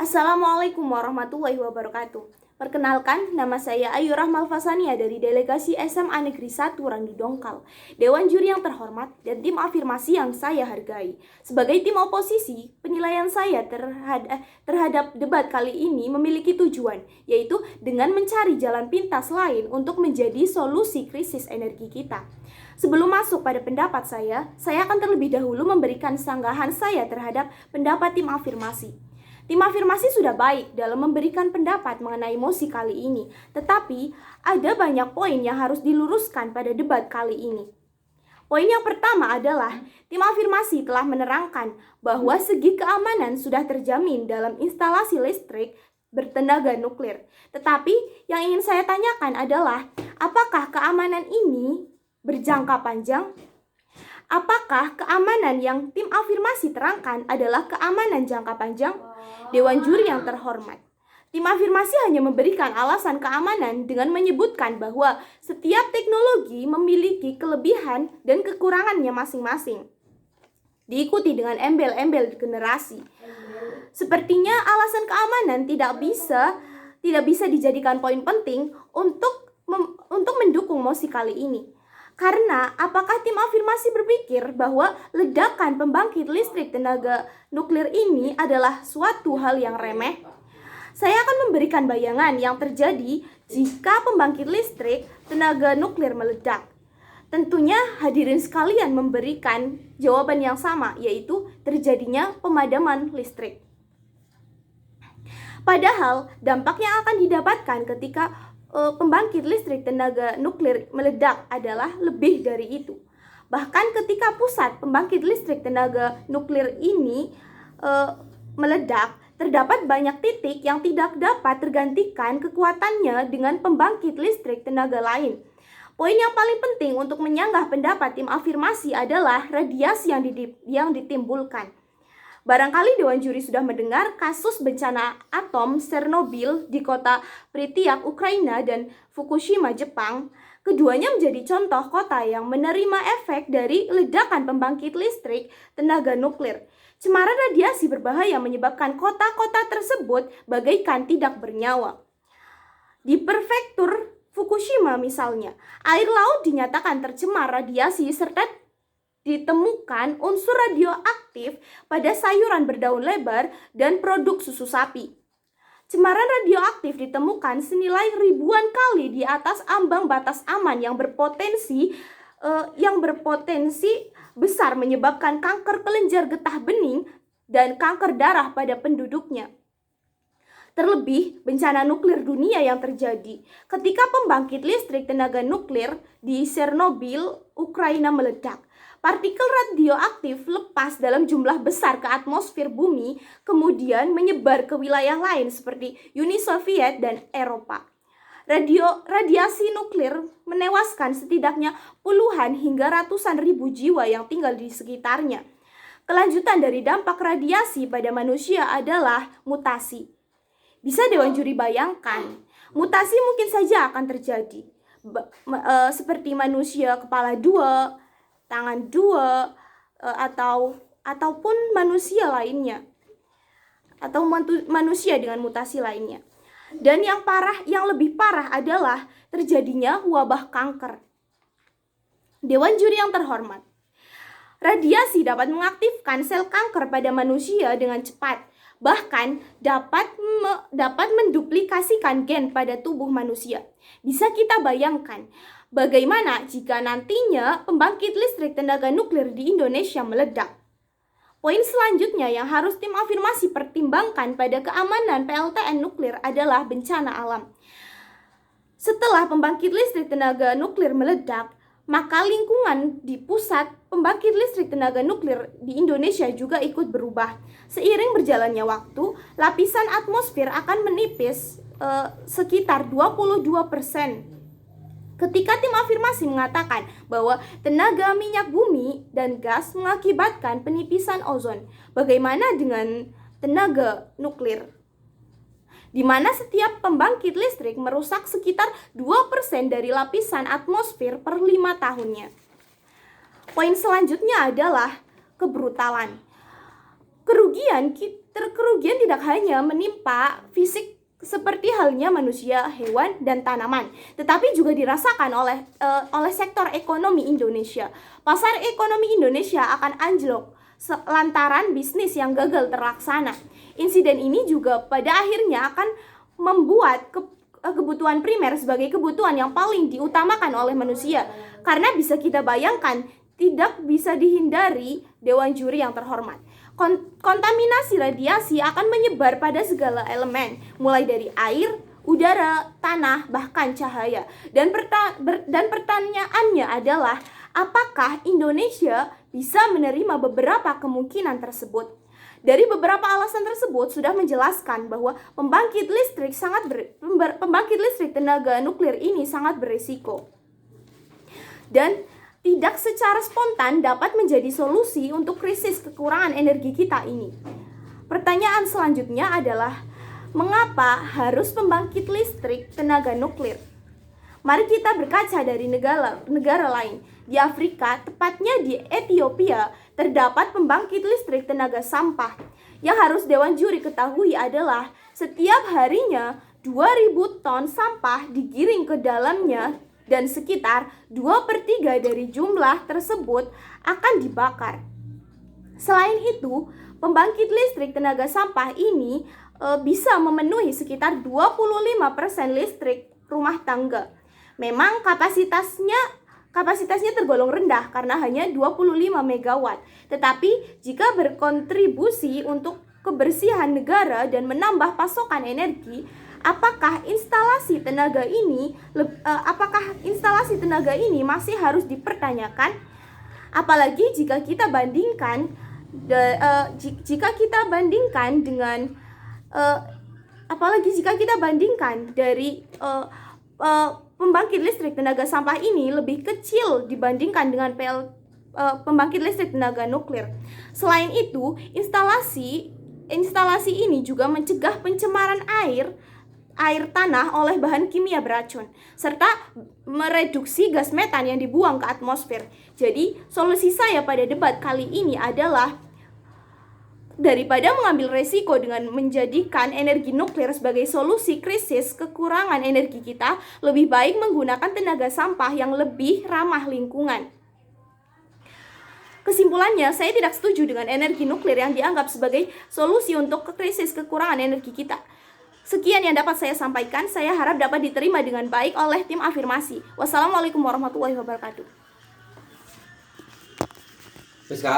Assalamualaikum warahmatullahi wabarakatuh. Perkenalkan, nama saya Ayu Rahmal Fasania dari Delegasi SMA Negeri 1 Randu Dongkal, Dewan Juri yang terhormat, dan tim afirmasi yang saya hargai. Sebagai tim oposisi, penilaian saya terhadap debat kali ini memiliki tujuan, yaitu dengan mencari jalan pintas lain untuk menjadi solusi krisis energi kita. Sebelum masuk pada pendapat saya akan terlebih dahulu memberikan sanggahan saya terhadap pendapat tim afirmasi. Tim afirmasi sudah baik dalam memberikan pendapat mengenai mosi kali ini, tetapi ada banyak poin yang harus diluruskan pada debat kali ini. Poin yang pertama adalah tim afirmasi telah menerangkan bahwa segi keamanan sudah terjamin dalam instalasi listrik bertenaga nuklir. Tetapi yang ingin saya tanyakan adalah, apakah keamanan ini berjangka panjang? Apakah keamanan yang tim afirmasi terangkan adalah keamanan jangka panjang? Dewan Juri yang terhormat, tim afirmasi hanya memberikan alasan keamanan dengan menyebutkan bahwa setiap teknologi memiliki kelebihan dan kekurangannya masing-masing, diikuti dengan embel-embel generasi. Sepertinya alasan keamanan tidak bisa dijadikan poin penting untuk mendukung mosi kali ini. Karena apakah tim afirmasi berpikir bahwa ledakan pembangkit listrik tenaga nuklir ini adalah suatu hal yang remeh? Saya akan memberikan bayangan yang terjadi jika pembangkit listrik tenaga nuklir meledak. Tentunya hadirin sekalian memberikan jawaban yang sama, yaitu terjadinya pemadaman listrik. Padahal dampak yang akan didapatkan ketika pembangkit listrik tenaga nuklir meledak adalah lebih dari itu. Bahkan ketika pusat pembangkit listrik tenaga nuklir ini meledak, terdapat banyak titik yang tidak dapat tergantikan kekuatannya dengan pembangkit listrik tenaga lain. Poin yang paling penting untuk menyanggah pendapat tim afirmasi adalah radiasi yang ditimbulkan. Barangkali Dewan Juri sudah mendengar kasus bencana atom Chernobyl di kota Pripyat, Ukraina dan Fukushima, Jepang. Keduanya menjadi contoh kota yang menerima efek dari ledakan pembangkit listrik tenaga nuklir. Cemaran radiasi berbahaya menyebabkan kota-kota tersebut bagaikan tidak bernyawa. Di prefektur Fukushima misalnya, air laut dinyatakan tercemar radiasi serta ditemukan unsur radioaktif pada sayuran berdaun lebar dan produk susu sapi. Cemaran radioaktif ditemukan senilai ribuan kali di atas ambang batas aman yang berpotensi besar menyebabkan kanker kelenjar getah bening dan kanker darah pada penduduknya. Terlebih, bencana nuklir dunia yang terjadi ketika pembangkit listrik tenaga nuklir di Chernobyl, Ukraina meledak. Partikel radioaktif lepas dalam jumlah besar ke atmosfer bumi, kemudian menyebar ke wilayah lain seperti Uni Soviet dan Eropa. Radiasi nuklir menewaskan setidaknya puluhan hingga ratusan ribu jiwa yang tinggal di sekitarnya. Kelanjutan dari dampak radiasi pada manusia adalah mutasi. Bisa Dewan Juri bayangkan, mutasi mungkin saja akan terjadi, seperti manusia kepala dua, tangan dua, ataupun manusia lainnya, atau manusia dengan mutasi lainnya. Dan yang lebih parah adalah terjadinya wabah kanker. Dewan Juri yang terhormat, radiasi dapat mengaktifkan sel kanker pada manusia dengan cepat, bahkan dapat menduplikasikan gen pada tubuh manusia. Bisa kita bayangkan bagaimana jika nantinya pembangkit listrik tenaga nuklir di Indonesia meledak? Poin selanjutnya yang harus tim afirmasi pertimbangkan pada keamanan PLTN nuklir adalah bencana alam. Setelah pembangkit listrik tenaga nuklir meledak, maka lingkungan di pusat pembangkit listrik tenaga nuklir di Indonesia juga ikut berubah. Seiring berjalannya waktu, lapisan atmosfer akan menipis sekitar 22%. Ketika tim afirmasi mengatakan bahwa tenaga minyak bumi dan gas mengakibatkan penipisan ozon, bagaimana dengan tenaga nuklir? Di mana setiap pembangkit listrik merusak sekitar 2% dari lapisan atmosfer per 5 tahunnya. Poin selanjutnya adalah kebrutalan. kerugian tidak hanya menimpa fisik seperti halnya manusia, hewan, dan tanaman, tetapi juga dirasakan oleh sektor ekonomi Indonesia. Pasar ekonomi Indonesia akan anjlok lantaran bisnis yang gagal terlaksana. Insiden ini juga pada akhirnya akan membuat kebutuhan primer sebagai kebutuhan yang paling diutamakan oleh manusia. Karena bisa kita bayangkan, tidak bisa dihindari Dewan Juri yang terhormat. Kontaminasi radiasi akan menyebar pada segala elemen, mulai dari air, udara, tanah, bahkan cahaya. Dan pertanyaannya adalah, apakah Indonesia bisa menerima beberapa kemungkinan tersebut? Dari beberapa alasan tersebut sudah menjelaskan bahwa pembangkit listrik tenaga nuklir ini sangat berisiko dan tidak secara spontan dapat menjadi solusi untuk krisis kekurangan energi kita ini. Pertanyaan selanjutnya adalah, mengapa harus pembangkit listrik tenaga nuklir? Mari kita berkaca dari negara lain. Di Afrika, tepatnya di Ethiopia, terdapat pembangkit listrik tenaga sampah. Yang harus Dewan Juri ketahui adalah setiap harinya 2.000 ton sampah digiring ke dalamnya dan sekitar 2/3 dari jumlah tersebut akan dibakar. Selain itu, pembangkit listrik tenaga sampah ini bisa memenuhi sekitar 25% listrik rumah tangga. Memang kapasitasnya tergolong rendah karena hanya 25 megawatt. Tetapi jika berkontribusi untuk kebersihan negara dan menambah pasokan energi, apakah instalasi tenaga ini masih harus dipertanyakan? Apalagi jika kita bandingkan dari pembangkit listrik tenaga sampah ini lebih kecil dibandingkan dengan pembangkit listrik tenaga nuklir. Selain itu, instalasi ini juga mencegah pencemaran air tanah oleh bahan kimia beracun, serta mereduksi gas metan yang dibuang ke atmosfer. Jadi, solusi saya pada debat kali ini adalah, daripada mengambil resiko dengan menjadikan energi nuklir sebagai solusi krisis kekurangan energi kita, lebih baik menggunakan tenaga sampah yang lebih ramah lingkungan. Kesimpulannya, saya tidak setuju dengan energi nuklir yang dianggap sebagai solusi untuk krisis kekurangan energi kita. Sekian yang dapat saya sampaikan, saya harap dapat diterima dengan baik oleh tim afirmasi. Wassalamualaikum warahmatullahi wabarakatuh.